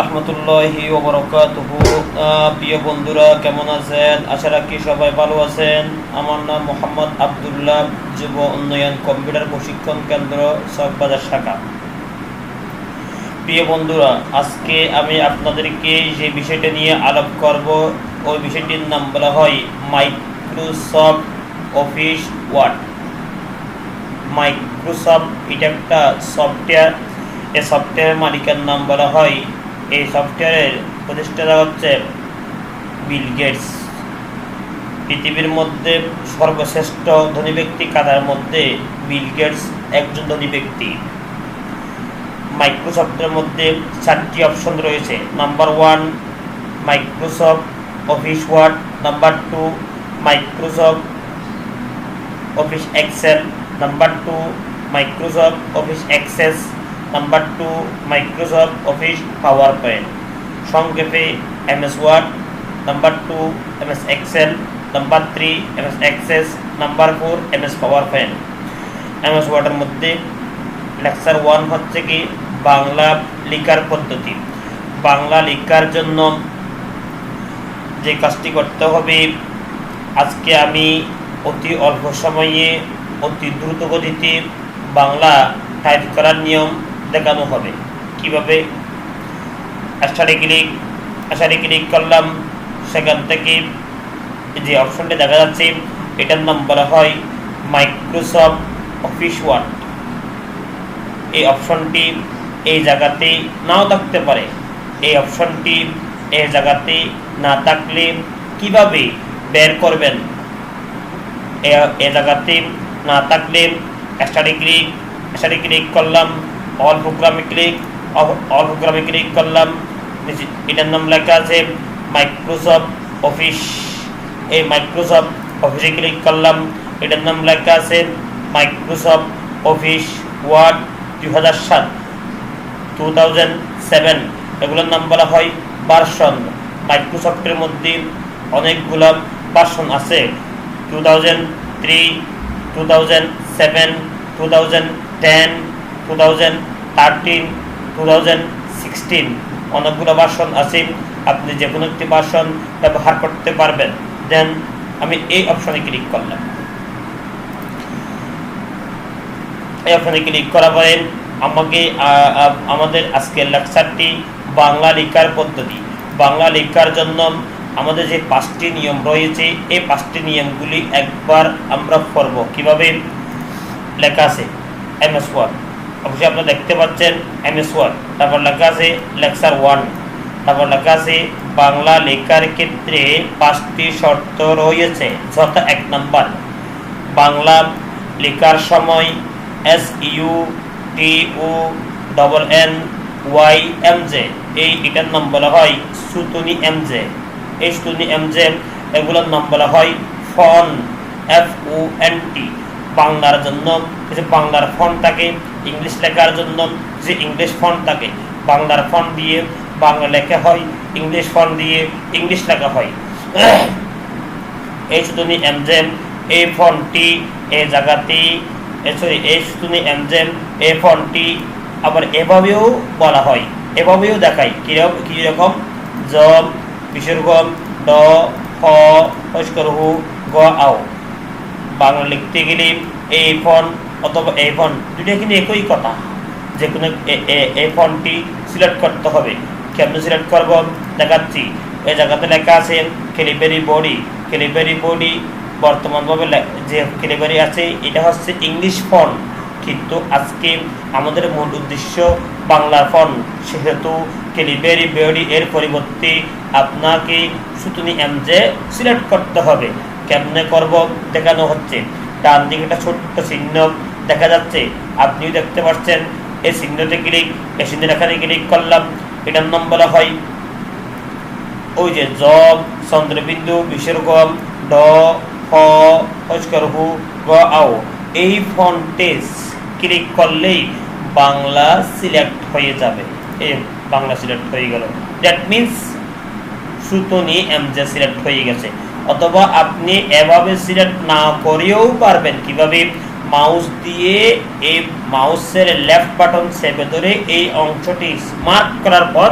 রাহমাতুল্লাহি ওয়া বারাকাতুহু। প্রিয় বন্ধুরা, কেমন আছেন? আশা রাখি সবাই ভালো আছেন। আমার নাম মোহাম্মদ আব্দুল্লাহ, যুব উন্নয়ন কম্পিউটার প্রশিক্ষণ কেন্দ্র চকবাজার শাখা। প্রিয় বন্ধুরা, আজকে আমি আপনাদেরকে যে বিষয়টা নিয়ে আলাপ করব, ওই বিষয়টির নাম বলা হয় মাইক্রোসফট অফিস ওয়ার্ড। মাইক্রোসফট এটা একটা সফটওয়্যার। এই সফটওয়্যারের মালিকের নাম বলা হয়, এই সফটওয়্যারের প্রতিষ্ঠাতা হচ্ছে বিল গেটস। পৃথিবীর মধ্যে সর্বশ্রেষ্ঠ ধনী ব্যক্তি কাতার মধ্যে বিল গেটস একজন ধনী ব্যক্তি। মাইক্রোসফটের মধ্যে 4টি অপশন রয়েছে। Number 1 Microsoft Office Word, number 2 Microsoft Office Excel, number 2 Microsoft Office Access, number 2 Microsoft Office PowerPoint, সংক্ষেপে MS Word, number 2 MS Excel, number 3 MS Access, number 4 MS PowerPoint. MS ওয়ার্ডের মধ্যে lecture 1 হচ্ছে কি বাংলা লেখার পদ্ধতি। বাংলা লেখার জন্য যে কাজটি করতে হবে, আজকে আমি অতি অল্প সময়ে অতি দ্রুত গতিতে বাংলা টাইপ করার নিয়ম দেখানো হবে। কিভাবে? আশারে ক্লিক করলাম, সেখান থেকে যে অপশনটি দেখা যাচ্ছে এটার নাম বলা হয় মাইক্রোসফট অফিস ওয়ার্ড। এই অপশনটি এই জায়গাতে নাও থাকতে পারে। এই অপশনটি এই জায়গাতে না থাকলে কিভাবে বের করবেন? এই জায়গাতে না থাকলে স্টাডি ক্লিক করলাম, অল প্রোগ্রামে ক্লিক করলাম। এটার নাম লেখা আছে মাইক্রোসফট অফিস। এই মাইক্রোসফট অফিসে ক্লিক করলাম, এটার নাম লেখা আছে মাইক্রোসফট অফিস ওয়ার্ড 2007। এগুলোর নাম বলা হয় ভার্সন। মাইক্রোসফটের মধ্যে অনেকগুলো ভার্সন আছে। 2003, 2007, 2010, 2013, 2016 অনেকগুলো ভার্সন আছে। আপনি যে কোনো একটি ভার্সন ব্যবহার করতে পারবেন। দেন আমি এই অপশনে ক্লিক করলাম। এই অপশনে ক্লিক করার পরে আমাদের আজকের লেকচারটি বাংলা লেখার পদ্ধতি। বাংলা লেখার জন্য আমাদের যে 5টি নিয়ম রয়েছে, এই 5টি নিয়মগুলি একবার আমরা পড়ব। কিভাবে লেখা আছে এমএস ওয়ার্ড, অবশ্যই আপনারা দেখতে পাচ্ছেন এমএস ওয়ার্ড। তারপর লেখা আছে লেকচার 1। তারপর লেখা আছে বাংলা লেখার ক্ষেত্রে 5টি শর্ত রয়েছে। যথা 1 নাম্বার, বাংলা লেখার সময় SUTONNYMJ এটার নাম বলা হয় সুতুনি এমজে। এই সুতুনি এমজে এগুলোর নাম বলা হয় ফন্ট, FONT। বাংলার জন্য কিছু বাংলার ফন্ট থাকে, ইংলিশ লেখার জন্য যে ইংলিশ ফন্ট থাকে। বাংলার ফন্ট দিয়ে বাংলা লেখা হয়, ইংলিশ ফন্ট দিয়ে ইংলিশ লেখা হয়। এই সুতুনি এমজে এই ফন্টটি এই জায়গাতে এই সুতুনি এমজে এই ফন্টটি আবার এভাবেও বলা হয়, এভাবেও দেখায়। কিরকম? জ বিসর্গ ড হ হু গ আও। বাংলা লিখতে গেলে এই ফন্ট অথবা এই ফন্ট দুইটা কিন্তু একই কথা। যে কোনো এই ফন্টটি সিলেক্ট করতে হবে। কেমন সিলেক্ট করব দেখাচ্ছি। এই জায়গাতে লেখা আছে ক্যালিব্রি বডি। ক্যালিব্রি বডি বর্তমানভাবে যে ক্যালিব্রি আছে এটা হচ্ছে ইংলিশ ফন্ট, কিন্তু আজকে আমাদের মূল উদ্দেশ্য বাংলার ফন্ট। সেহেতু ক্যালিব্রি বডি এর পরিবর্তে আপনাকে সুতুনি এমজে সিলেক্ট করতে হবে। কেমনে করব দেখানো হচ্ছে। ডান দিকে একটা ছোট্ট চিহ্ন দেখা যাচ্ছে, আপনিও দেখতে পাচ্ছেন। এই চিহ্নতে ক্লিক, এই চিহ্নের এখানে ক্লিক করলাম। এটার নাম বলা হয় ওই যে জব চন্দ্রবিন্দু বিসর্গ ড হ হু গ আও। এই ফন্টে ক্লিক করলেই বাংলা সিলেক্ট হয়ে যাবে। এই বাংলা সিলেক্ট হয়ে গেল, দ্যাট মিনস সুতুনি এমজে সিলেক্ট হয়ে গেছে। অথবা আপনি এভাবে সিলেক্ট না করেও পারবেন। কিভাবে? মাউস দিয়ে এই মাউসের লেফট বাটন চেপে ধরে এই অংশটি মার্ক করার পর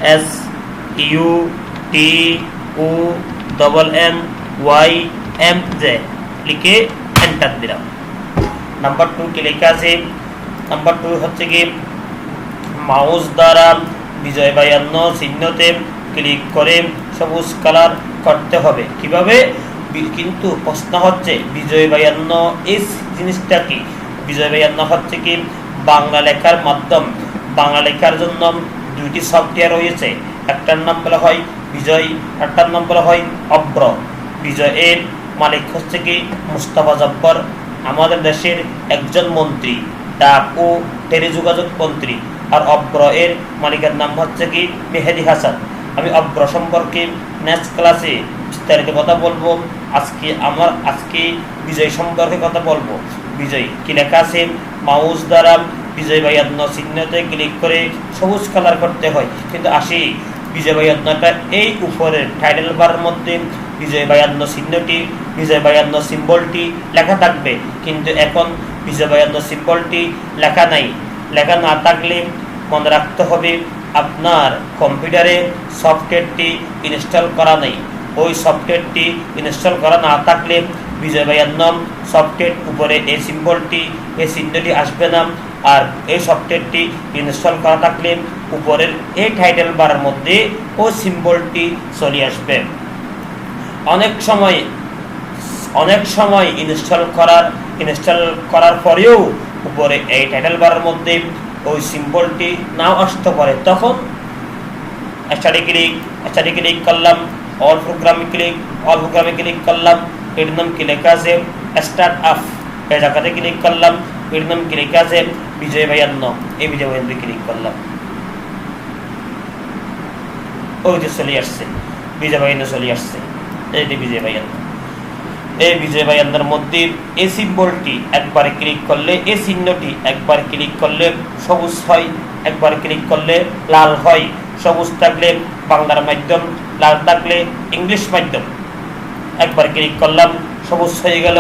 SUTUNNYMJ লিখে এন্টার দিলাম। নাম্বার 2 কি লেখা আছে? নাম্বার 2 হচ্ছে কি মাউস দ্বারা বিজয় বায়ান্ন চিহ্নতে ক্লিক করে সবুজ কালার করতে হবে। কিভাবে? কিন্তু প্রশ্ন হচ্ছে বিজয় বায়ান্ন এই জিনিসটা কি? বিজয় বায়ান্ন হচ্ছে কি বাংলা লেখার মাধ্যম। বাংলা লেখার জন্য দুইটি সফটওয়্যার রয়েছে, একটার নাম বলা হয় বিজয়, একটার নাম বলা হয় অব্র। বিজয়ের মালিক হচ্ছে কি মুস্তাফা জব্বর, আমাদের দেশের একজন মন্ত্রী, ডাক ও টেলিযোগাযোগ মন্ত্রী। আর অব্র এর মালিকের নাম হচ্ছে কি মেহেদি হাসান। আমি অব্র সম্পর্কে নেক্সট ক্লাসে বিস্তারিত কথা বলবো। আজকে বিজয় সম্পর্কে কথা বলবো। বিজয় কি লেখা আছে? মাউস দ্বারা বিজয় বায়ান্ন চিহ্নতে ক্লিক করে সবুজ কালার করতে হয়। কিন্তু আসি বিজয় বায়ান্নটা এই উপরের টাইটেল বারের মধ্যে বিজয় বায়ান্ন চিহ্নটি, বিজয় বায়ান্ন সিম্বলটি লেখা থাকবে, কিন্তু এখন বিজয় বায়ান্ন সিম্বলটি লেখা নাই। লেখা না থাকলে মনে রাখতে হবে আপনার কম্পিউটারে সফটওয়্যারটি ইনস্টল করা নেই। ওই সফটওয়্যারটি ইনস্টল করা না থাকলে বিজয় বায়ান্ন সফটওয়্যার উপরে এই সিম্বলটি, এই চিহ্নটি আসবে না। আর এই সফটওয়্যারটি ইনস্টল করা থাকলে উপরের এই টাইটেল বারের মধ্যে ওই সিম্বলটি চলে আসবে। অনেক সময় ইনস্টল করার পরেও উপরে এই টাইটেল বারের মধ্যে ওই সিম্বলটি নাও আসতে পারে। তখন স্টাডি ক্লিক করলাম, অল প্রোগ্রামে ক্লিক করলাম। এর নাম কি লেখা আছে? Start up. এই জায়গাতে ক্লিক করলাম, এর নাম কি লেখা আছে? বিজয় বায়ান্ন। এই বিজয় বায়ান্ন ক্লিক করলাম, ওই যে চলে আসছে বিজয় বায়ান্ন চলে আসছে। এইটি বিজয় বায়ান্ন। এই বিজয় বায়ান্নের মধ্যে এই সিম্বলটি একবারে ক্লিক করলে, এই চিহ্নটি একবার ক্লিক করলে সবুজ হয়, একবার ক্লিক করলে লাল হয়। সবুজ থাকলে বাংলার মাধ্যম, লাল থাকলে ইংলিশ মাধ্যম। একবার ক্লিক করলাম সবুজ হয়ে গেল,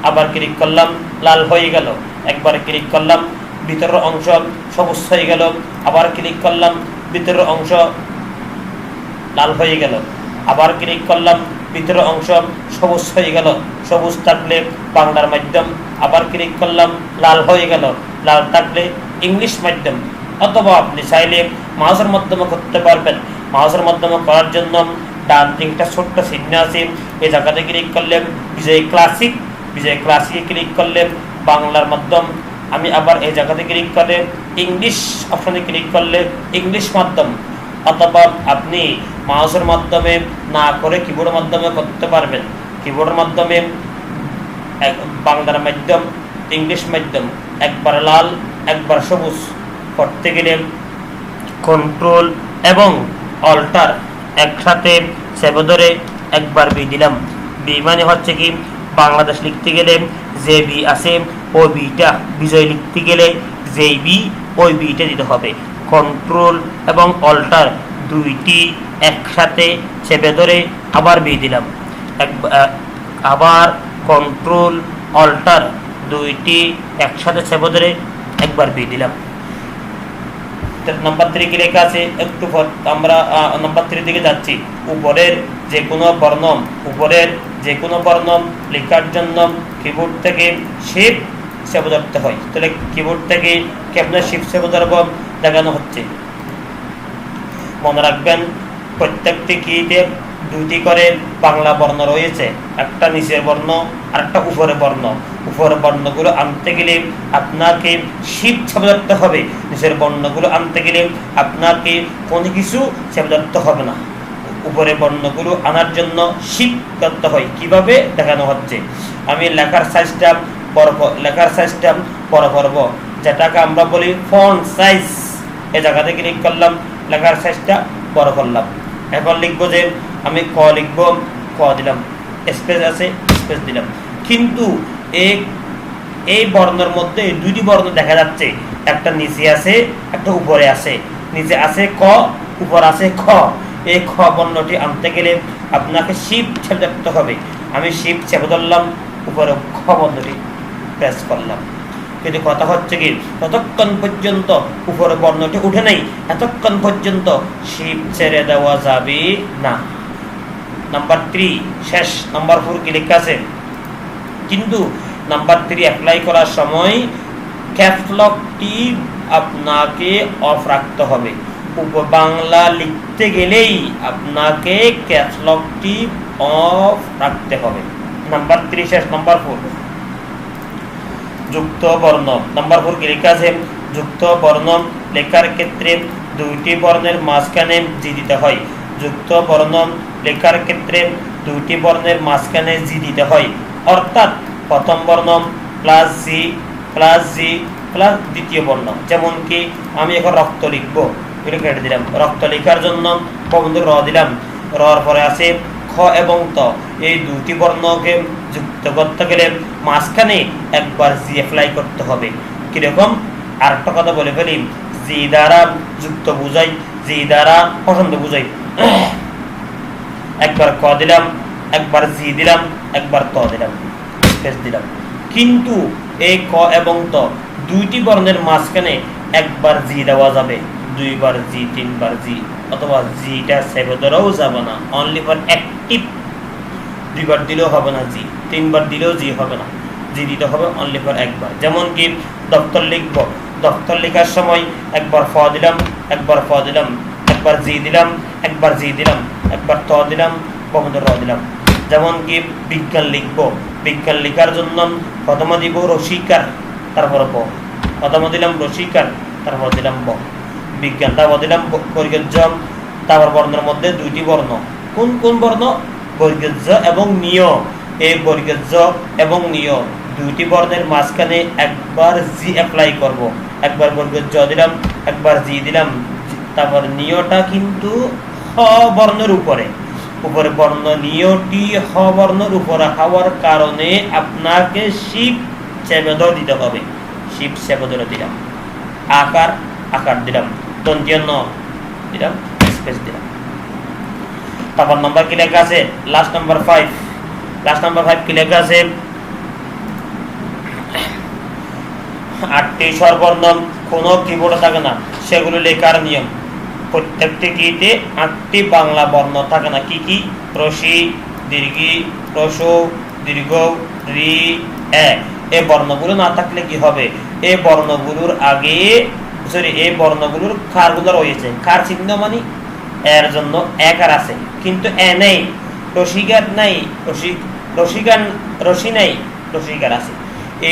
আবার ক্লিক করলাম লাল হয়ে গেল। একবার ক্লিক করলাম ভিতরের অংশ সবুজ হয়ে গেল, আবার ক্লিক করলাম ভিতরের অংশ লাল হয়ে গেল। আবার ক্লিক করলাম ভিতরের অংশ সবুজ হয়ে গেল। সবুজ থাকলে বাংলার মাধ্যম, আবার ক্লিক করলাম লাল হয়ে গেল, লাল থাকলে ইংলিশ মাধ্যম। অথবা আপনি চাইলে মাউসের মাধ্যমে করতে পারবেন। মাউসের মাধ্যমে করার জন্য ডান দিকটা ছোট্ট চিহ্ন আছে, এই জায়গাতে ক্লিক করলেন বিজয় ক্লাসিকে ক্লিক করলেন বাংলার মাধ্যম। আমি আবার এই জায়গাতে ক্লিক করলে ইংলিশ অপশনে ক্লিক করলে ইংলিশ মাধ্যম। অথবা আপনি মাউসের মাধ্যমে না করে কিবোর্ডের মাধ্যমে করতে পারবেন। কিবোর্ডের মাধ্যমে বাংলার মাধ্যম, ইংলিশ মাধ্যম, একবার লাল একবার সবুজ করতে গেলে কন্ট্রোল এবং অল্টার একসাথে চেপে ধরে একবার বি দিলাম। বি মানে হচ্ছে কি বাংলাদেশ লিখতে গেলে যে বি আছে ওই বিটা, বিজয় লিখতে গেলে যে বি ওই বিটা দিতে হবে। কন্ট্রোল এবং অল্টার দুইটি একসাথে চেপে ধরে আবার বি দিলাম। আবার কন্ট্রোল অল্টার দুইটি একসাথে চেপে ধরে একবার বি দিলাম। নাম্বার 3 কি লেখা আছে? একটু আমরা নাম্বার 3 দিকে যাচ্ছি। উপরের যে কোনো বর্ণ লেখার জন্য কিবোর্ড থেকে শিফট চেপে ধরতে হয়। তাহলে কিবোর্ড থেকে কেমনে শিফট চেপে ধরব দেখানো হচ্ছে। মনে রাখবেন প্রত্যেকটি কিতে দুইটি করে বাংলা বর্ণ রয়েছে, একটা নিচের বর্ণ আর একটা উপরের বর্ণ। উপরের বর্ণগুলো আনতে গেলে আপনাকে শিফট চেপে ধরতে হবে, নিচের বর্ণগুলো আনতে গেলে আপনাকে কোনো কিছু চেপে ধরতে হবে না। উপরের বর্ণগুলো আনার জন্য শিফট করতে হয়। কিভাবে দেখানো হচ্ছে। আমি লেখার সাইজটা বড় করব, যেটাকে আমরা বলি ফন্ট সাইজ। এই জায়গাতে ক্লিক করলাম, লেখার সাইজটা বড় করলাম। এখন লিখবো যে আমি ক লিখব, ক দিলাম, স্পেস আছে স্পেস দিলাম। কিন্তু এই বর্ণের মধ্যে দুইটি বর্ণ দেখা যাচ্ছে, একটা নিচে আছে একটা উপরে আছে। নিচে আছে ক, উপর আছে খ। এই খ বর্ণটি আনতে গেলে আপনাকে শিফট চেপে ধরতে হবে। আমি শিফট চেপে ধরলাম, উপরে খ বর্ণটি প্রেস করলাম। কিন্তু কথা হচ্ছে কি, ততক্ষণ পর্যন্ত উপরে বর্ণটি উঠে নাই, এতক্ষণ পর্যন্ত শিপ ছেড়ে দেওয়া যাবে না। নাম্বার 3 শেষ। নাম্বার 4 কি লেখা আছে? কিন্তু নাম্বার 3 অ্যাপ্লাই করার সময় ক্যাপস লকটি আপনাকে অফ রাখতে হবে। বাংলা লিখতে গেলেই আপনাকে ক্যাপস লকটি অফ রাখতে হবে। নাম্বার 3 শেষ। নাম্বার 4 যুক্ত বর্ণ। নাম্বার 4 কি লেখা আছে? যুক্ত বর্ণ লেখার ক্ষেত্রে দুইটি বর্ণের মাঝখানে জি দিতে হয়। যুক্ত বর্ণ লেখার ক্ষেত্রে দুইটি বর্ণের মাঝখানে জি দিতে হয়, অর্থাৎ প্রথম বর্ণ plus G plus G plus দ্বিতীয় বর্ণ। যেমন কি আমি এখন রক্ত লিখবো, এটা কেটে দিলাম। রক্ত লেখার জন্য বন্ধু র দিলাম, রর পরে আছে খ এবং ত। এই দুটি বর্ণকে যুক্ত করতে গেলে মাঝখানে একবার জি অ্যাপ্লাই করতে হবে। কিরকম? আরেকটা কথা বলে ফেলি, জি দ্বারা যুক্ত বুঝাই, জি দ্বারা পছন্দ বুঝাই। একবার ক দিলাম, একবার জি দিলাম, একবার ত দিলাম, স্পেস দিলাম। কিন্তু এই ক এবং ত দুইটি বর্ণের মাঝখানে একবার জি দেওয়া যাবে, দুইবার জি, তিনবার জি, অথবা জিটা সেভে ধরেও যাবে না, অনলি ফর অ্যাক্টিভ। দুইবার দিলেও হবে না জি, তিনবার দিলেও জি হবে না, জি দিতে হবে অনলি ফর একবার। যেমন কি দপ্তর লিখবো, দপ্তর লেখার সময় একবার ফ দিলাম, একবার ফ দিলাম, একবার জি দিলাম, একবার জি দিলাম, একবার ত দিলাম, বন্ধ র দিলাম। যেমন কি বিজ্ঞান লিখবো, বিজ্ঞান লেখার জন্য প্রথমে দিব রসিকার, তারপর ব, প্রথমে দিলাম রসিকার, তারপর দিলাম ব। বিজ্ঞান, তারপর দিলাম বর্গের জ। তারপর বর্ণের মধ্যে দুইটি বর্ণ, কোন কোন বর্ণ? বর্গের জ এবং নিয়। এই বর্গের জ এবং নিয় দুইটি বর্ণের মাঝখানে একবার জি অ্যাপ্লাই করব। একবার বর্গের জ দিলাম, একবার জি দিলাম। তারপর নিয়টা কিন্তু হ বর্ণের উপরে, উপরে বর্ণ নিয়টি হ বর্ণের উপরে হওয়ার কারণে আপনাকে শিপ চেপে দিতে হবে। শিপ চেপে দিলাম, আকার আকার দিলাম, দন্তীয় ন দিলাম, স্পেস দিলাম। তারপর নাম্বার কি লেখা আছে? Last number 5। লাস্ট নাম্বার 5 কি লেখা আছে? 8টি স্বরবর্ণ কোনো কিবোর্ডে থাকে না, সেগুলো লেখার নিয়ম। প্রত্যেকটি কিতে 8টি বাংলা বর্ণ থাকে না। কি কি? রসি, দীর্ঘি, রস, দীর্ঘ, রি, এ। এই বর্ণগুলো না থাকলে কি হবে? এই বর্ণগুলোর আগে এই বর্ণগুলোর কারগুলো রয়েছে, কার চিহ্ন মানে এর জন্য একার আছে, কিন্তু এ নেই, রসিকার নাই, রসিকার রসি নাই, রসিকার আছে।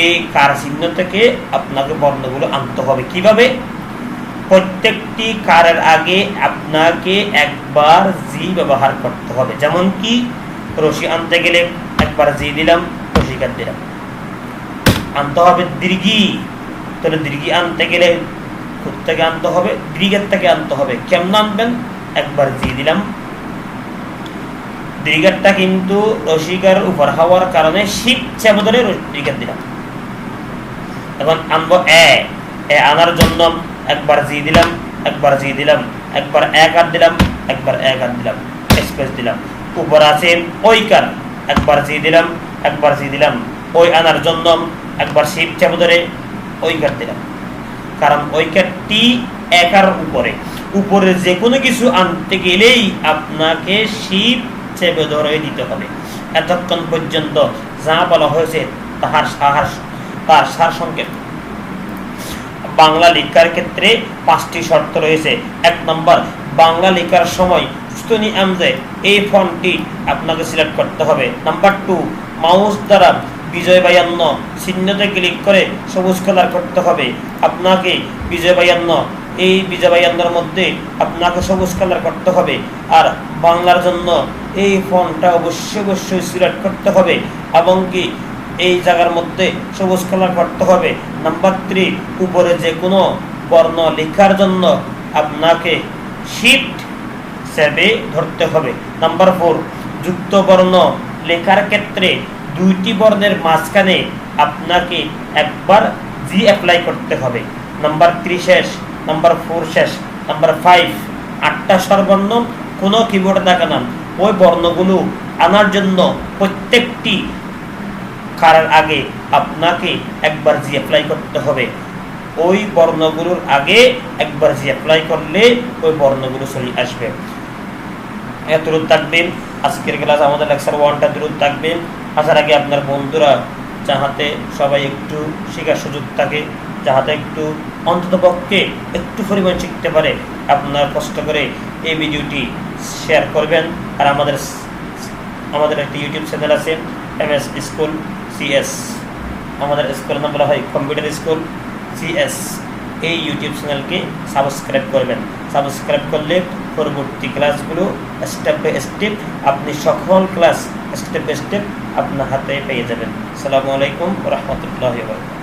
এই কার চিহ্ন থেকে আপনাকে বর্ণগুলো আনতে হবে। কিভাবে? প্রত্যেকটি কারের আগে আপনাকে একবার জি ব্যবহার করতে হবে। যেমন কি রসি আনতে গেলে একবার জি দিলাম, রসিকার দিলাম। আনতে হবে দীর্ঘি, তাহলে দীর্ঘি আনতে গেলে থেকে আনতে হবে, দীর্ঘের থেকে আনতে হবে। কেমন আনবেন? একবার জি দিলাম, দীর্ঘটা কিন্তু রসিকার উপর হওয়ার কারণে শিপ চেপে ধরে দীর্ঘের দিলাম। এখন আনবো এ, এ আনার জন্য একবার জি দিলাম, একবার জি দিলাম, একবার এক হাত দিলাম, একবার এক হাত দিলাম, স্পেস দিলাম। উপর আছে ওইকার, একবার জি দিলাম, একবার জি দিলাম। ওই আনার জন্য একবার শিপ চেপে ধরে ওইকার দিলাম, কারণ ওইকারটি একার উপরে। উপরে যে কোনো কিছু আনতে গেলেই আপনাকে শিপ চেপে ধরে দিতে হবে। এতক্ষণ পর্যন্ত যা বলা হয়েছে তার সার সংক্ষেপ। বাংলা লেখার ক্ষেত্রে 5টি শর্ত রয়েছে। 1 নম্বর, বাংলা লেখার সময় স্তনি আমজে এই ফন্টটি আপনাকে সিলেক্ট করতে হবে। নাম্বার 2, মাউস দ্বারা বিজয় বায়ান্ন চিহ্নতে ক্লিক করে সবুজ কালার করতে হবে। আপনাকে বিজয় বায়ান্ন, এই বিজয় বায়ান্নর মধ্যে আপনাকে সবুজ কালার করতে হবে। আর বাংলার জন্য এই ফন্টটা অবশ্যই সিলেক্ট করতে হবে এবং কি এই জায়গার মধ্যে সবুজ কালার করতে হবে। নাম্বার 3, উপরে যে কোনো বর্ণ লেখার জন্য আপনাকে শিফট চেপে ধরতে হবে। নাম্বার 4, যুক্ত বর্ণ লেখার ক্ষেত্রে দুইটি বর্ণের মাঝখানে আপনাকে একবার জি অ্যাপ্লাই করতে হবে। নাম্বার 3 শেষ, নাম্বার 4 শেষ। নাম্বার 5, 8টা স্বরবর্ণ কোনো কিবোর্ডে থাকে না, ওই বর্ণগুলো আনার জন্য প্রত্যেকটি করার আগে আপনাকে একবার জি অ্যাপ্লাই করতে হবে। ওই বর্ণগুলোর আগে একবার জি অ্যাপ্লাই করলে ওই বর্ণগুলো চলে আসবে। দূরত থাকবেন। আজকের ক্লাস আমাদের লেকচার 1টা দূরত থাকবেন। আসার আগে আপনার বন্ধুরা যাহাতে সবাই একটু শেখার সুযোগ থাকে, যাহাতে একটু অন্ততপক্ষে একটু পরিমাণ শিখতে পারে, আপনার কষ্ট করে এই ভিডিওটি শেয়ার করবেন। আর আমাদের একটি ইউটিউব চ্যানেল আছে MS স্কুল CS, আমাদের স্কুলের নাম বলা হয় কম্পিউটার স্কুল CS। এই ইউটিউব চ্যানেলকে সাবস্ক্রাইব করবেন। সাবস্ক্রাইব করলে পরবর্তী ক্লাসগুলো স্টেপ বাই স্টেপ আপনি সকল ক্লাস স্টেপ বাই স্টেপ আপনার হাতে পেয়ে যাবেন। আসসালামু আলাইকুম ওয়া রাহমাতুল্লাহি ওয়া বারাকাতুহু।